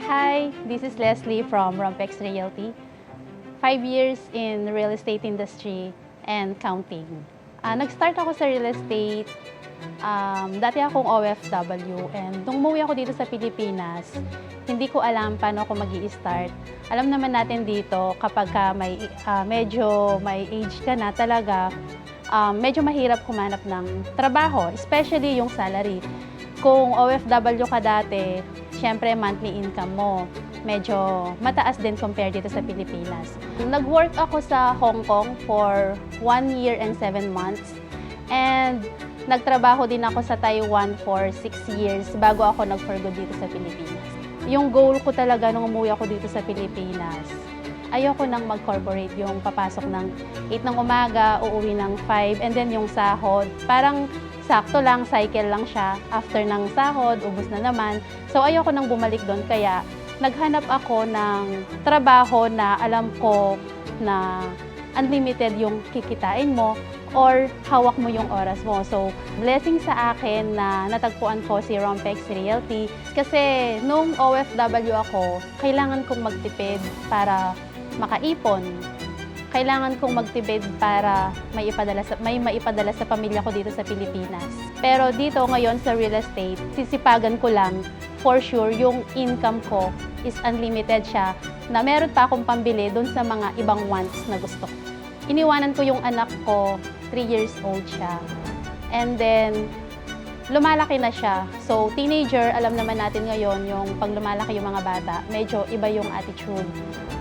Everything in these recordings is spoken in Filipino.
Hi, this is Leslie from Rompex Realty. 5 years in real estate industry and counting. Nag-start ako sa real estate, dati akong OFW, and nung umuwi ako dito sa Pilipinas, hindi ko alam paano ako mag-i-start. Alam naman natin dito, kapag medyo may age ka na talaga, medyo mahirap kumanap ng trabaho, especially yung salary. Kung OFW ka dati, syempre monthly income mo, medyo mataas din compared dito sa Pilipinas. Nag-work ako sa Hong Kong for 1 year and 7 months. And nagtrabaho din ako sa Taiwan for 6 years bago ako nag-for good dito sa Pilipinas. Yung goal ko talaga nung umuwi ako dito sa Pilipinas, ayoko nang mag-corporate, yung papasok ng 8 ng umaga, uuwi ng 5, and then yung sahod, parang sakto lang, cycle lang siya. After ng sahod, ubos na naman. So ayoko nang bumalik doon, kaya naghanap ako ng trabaho na alam ko na unlimited yung kikitain mo or hawak mo yung oras mo. So, blessing sa akin na natagpuan ko si Rompex Realty kasi nung OFW ako, kailangan kong magtipid para makaipon. Kailangan kong magtipid para may maipadala sa pamilya ko dito sa Pilipinas. Pero dito ngayon sa real estate, sisipagan ko lang, for sure, yung income ko is unlimited siya, na meron pa akong pambili dun sa mga ibang wants na gusto ko. Iniwanan ko yung anak ko, 3 years old siya. And then, lumalaki na siya. So, teenager, alam naman natin ngayon, yung pag lumalaki yung mga bata, medyo iba yung attitude.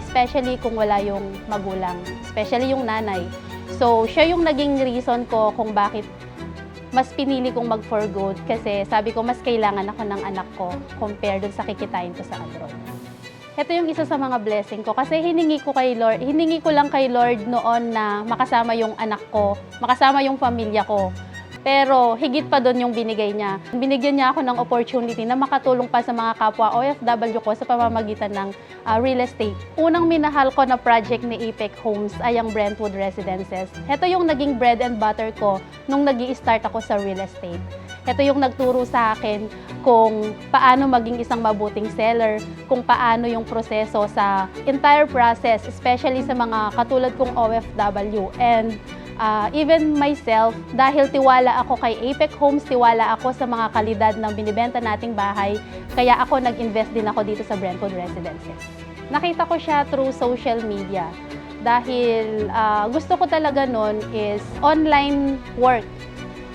Especially kung wala yung magulang, especially yung nanay. So, siya yung naging reason ko kung bakit mas pinili kong mag-for good kasi sabi ko mas kailangan ako ng anak ko compared dun sa kikitain ko sa abroad. Ito yung isa sa mga blessing ko kasi hiningi ko lang kay Lord noon na makasama yung anak ko, makasama yung pamilya ko. Pero higit pa doon yung binigay niya. Binigyan niya ako ng opportunity na makatulong pa sa mga kapwa OFW ko sa pamamagitan ng real estate. Unang minahal ko na project ni Apex Homes ay ang Brentwood Residences. Ito yung naging bread and butter ko nung nag-i-start ako sa real estate. Ito yung nagturo sa akin kung paano maging isang mabuting seller, kung paano yung proseso sa entire process, especially sa mga katulad kong OFW. And even myself, dahil tiwala ako kay Apex Homes, tiwala ako sa mga kalidad ng binibenta nating bahay, kaya ako nag-invest din ako dito sa Brentwood Residences. Nakita ko siya through social media dahil gusto ko talaga nun is online work.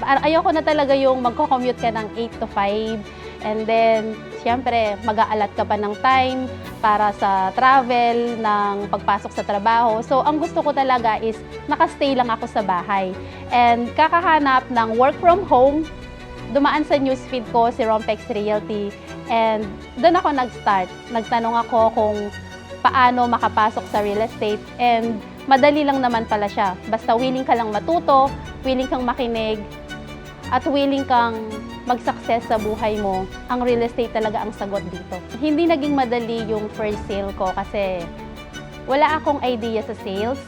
Ayoko na talaga yung magko-commute ka ng 8 to 5 and then siyempre mag-aalat ka pa ng time para sa travel, ng pagpasok sa trabaho. So, ang gusto ko talaga is nakastay lang ako sa bahay. And kakahanap ng work from home, dumaan sa newsfeed ko si Rompex Realty. And doon ako nag-start. Nagtanong ako kung paano makapasok sa real estate. And madali lang naman pala siya. Basta willing ka lang matuto, willing kang makinig, at willing kang mag-success sa buhay mo, ang real estate talaga ang sagot dito. Hindi naging madali yung first sale ko kasi wala akong idea sa sales,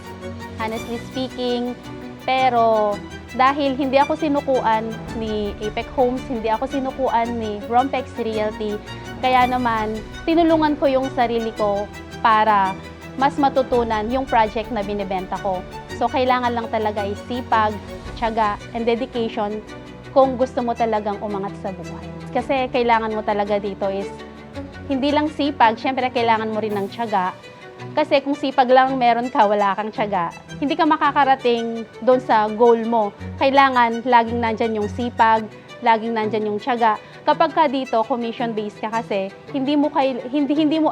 honestly speaking. Pero dahil hindi ako sinukuan ni Apex Homes, hindi ako sinukuan ni Rompex Realty, kaya naman tinulungan ko yung sarili ko para mas matutunan yung project na binibenta ko. So kailangan lang talaga is sipag, tiyaga, and dedication kung gusto mo talagang umangat sa buhay. Kasi kailangan mo talaga dito is hindi lang sipag, syempre kailangan mo rin ng tiyaga. Kasi kung sipag lang meron ka, wala kang tiyaga, hindi ka makakarating doon sa goal mo. Kailangan laging nandyan yung sipag, laging nandyan yung tiyaga. Kapag ka dito, commission-based ka kasi, hindi mo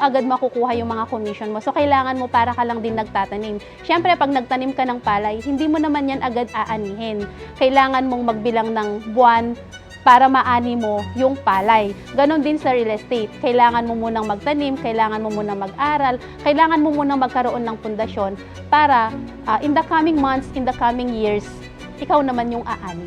agad makukuha yung mga commission mo. So, kailangan mo para ka lang din nagtatanim. Siyempre, pag nagtanim ka ng palay, hindi mo naman yan agad aanihin. Kailangan mong magbilang ng buwan para maani mo yung palay. Ganon din sa real estate. Kailangan mo munang magtanim, kailangan mo munang mag-aral, kailangan mo munang magkaroon ng pundasyon para in the coming months, in the coming years, ikaw naman yung aani.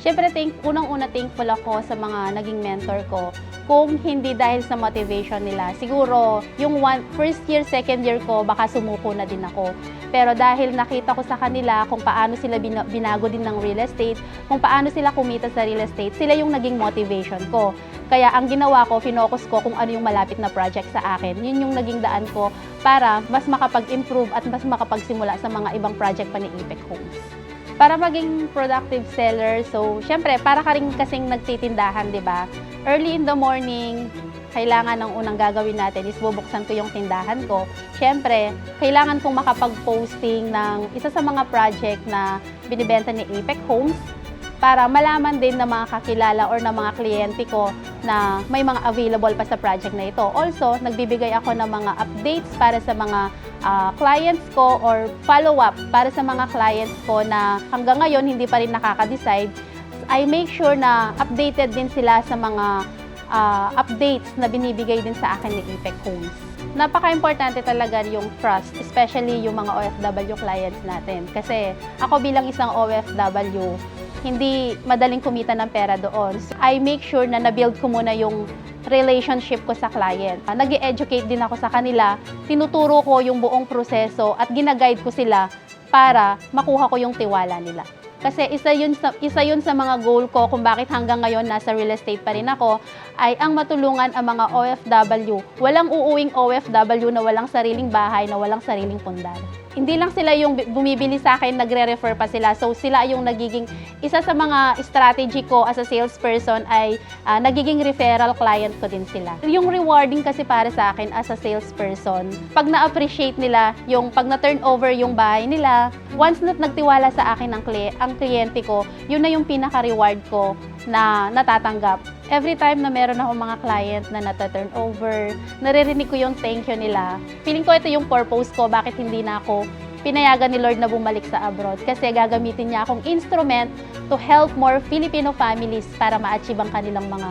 Siyempre, unang-una thankful ako sa mga naging mentor ko. Kung hindi dahil sa motivation nila, siguro yung first year, second year ko, baka sumuko na din ako. Pero dahil nakita ko sa kanila kung paano sila binago din ng real estate, kung paano sila kumita sa real estate, sila yung naging motivation ko. Kaya ang ginawa ko, finokus ko kung ano yung malapit na project sa akin. Yun yung naging daan ko para mas makapag-improve at mas makapagsimula sa mga ibang project pa ni Apex Homes. Para maging productive seller, so syempre, para ka rin kasing nagtitindahan, di ba? Early in the morning, kailangan ng unang gagawin natin is bubuksan ko yung tindahan ko. Syempre, kailangan kong makapag-posting ng isa sa mga project na binibenta ni Apex Homes para malaman din ng mga kakilala or ng mga kliyente ko na may mga available pa sa project na ito. Also, nagbibigay ako ng mga updates para sa mga clients ko or follow-up para sa mga clients ko na hanggang ngayon hindi pa rin nakaka-decide. I make sure na updated din sila sa mga updates na binibigay din sa akin ni Apex Homes. Napaka-importante talaga yung trust, especially yung mga OFW clients natin. Kasi ako bilang isang OFW, hindi madaling kumita ng pera doon. So, I make sure na na-build ko muna yung relationship ko sa client. Nag-e-educate din ako sa kanila, tinuturo ko yung buong proseso at ginaguide ko sila para makuha ko yung tiwala nila. Kasi isa yun sa mga goal ko kung bakit hanggang ngayon nasa real estate pa rin ako, ay ang matulungan ang mga OFW. Walang uuwing OFW na walang sariling bahay, na walang sariling pundar. Hindi lang sila yung bumibili sa akin, nagre-refer pa sila. So sila yung nagiging, isa sa mga strategy ko as a salesperson ay nagiging referral client ko din sila. Yung rewarding kasi para sa akin as a salesperson, pag na-appreciate nila yung pag na-turnover yung bahay nila, once na nagtiwala sa akin ang kliyente ko, yun na yung pinaka-reward ko na natatanggap. Every time na meron ako mga client na nata-turnover, naririnig ko yung thank you nila. Feeling ko ito yung purpose ko, bakit hindi na ako pinayagan ni Lord na bumalik sa abroad. Kasi gagamitin niya akong instrument to help more Filipino families para ma-achieve ang kanilang mga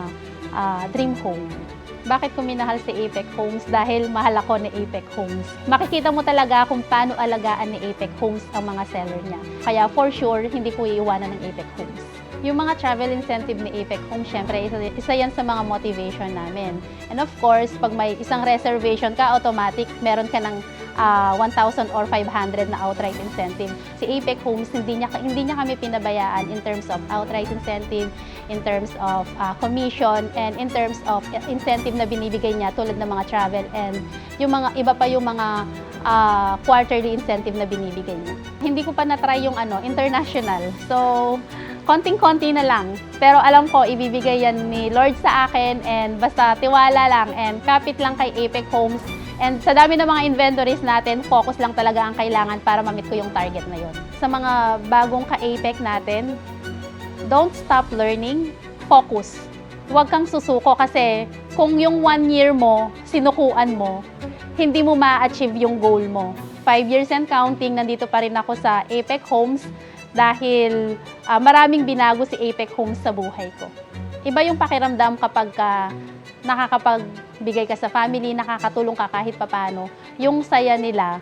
dream home. Bakit ko minahal si Apex Homes? Dahil mahal ako ni Apex Homes. Makikita mo talaga kung paano alagaan ni Apex Homes ang mga seller niya. Kaya for sure, hindi ko iiwanan ng Apex Homes. Yung mga travel incentive ni Apex Homes, syempre, isa yan sa mga motivation namin. And of course, pag may isang reservation ka, automatic, meron ka ng 1,000 or 500 na outright incentive. Si Apex Homes, hindi niya kami pinabayaan in terms of outright incentive, in terms of commission, and in terms of incentive na binibigay niya tulad ng mga travel and yung mga iba pa yung mga quarterly incentive na binibigay niya. Hindi ko pa na-try yung international. So, konting-konti na lang. Pero alam ko, ibibigay yan ni Lord sa akin and basta tiwala lang and kapit lang kay Apex Homes. And sa dami ng mga inventories natin, focus lang talaga ang kailangan para ma-meet ko yung target na yon. Sa mga bagong ka-Apex natin, don't stop learning, focus. Huwag kang susuko kasi kung yung 1 year mo, sinukuan mo, hindi mo ma-achieve yung goal mo. 5 years and counting, nandito pa rin ako sa Apex Homes dahil maraming binago si Apex Homes sa buhay ko. Iba yung pakiramdam kapag nakakapagbigay ka sa family, nakakatulong ka kahit papano. Yung saya nila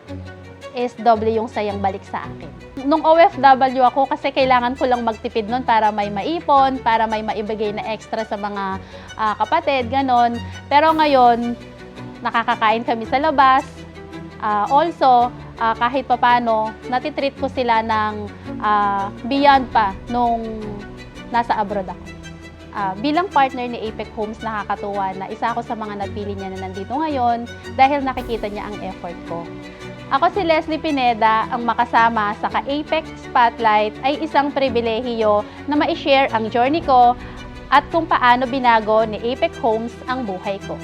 is doble yung sayang balik sa akin. Nung OFW ako, kasi kailangan ko lang magtipid nun para may maipon, para may maibigay na extra sa mga kapatid, ganon. Pero ngayon, nakakakain kami sa labas. Also, kahit papano, natitreat ko sila ng beyond pa nung nasa abroad ako. Bilang partner ni Apex Homes, nakakatuwa na isa ako sa mga napili niya na nandito ngayon dahil nakikita niya ang effort ko. Ako si Leslie Pineda, ang makasama sa Ka-Apex Spotlight ay isang pribilehiyo na ma-share ang journey ko at kung paano binago ni Apex Homes ang buhay ko.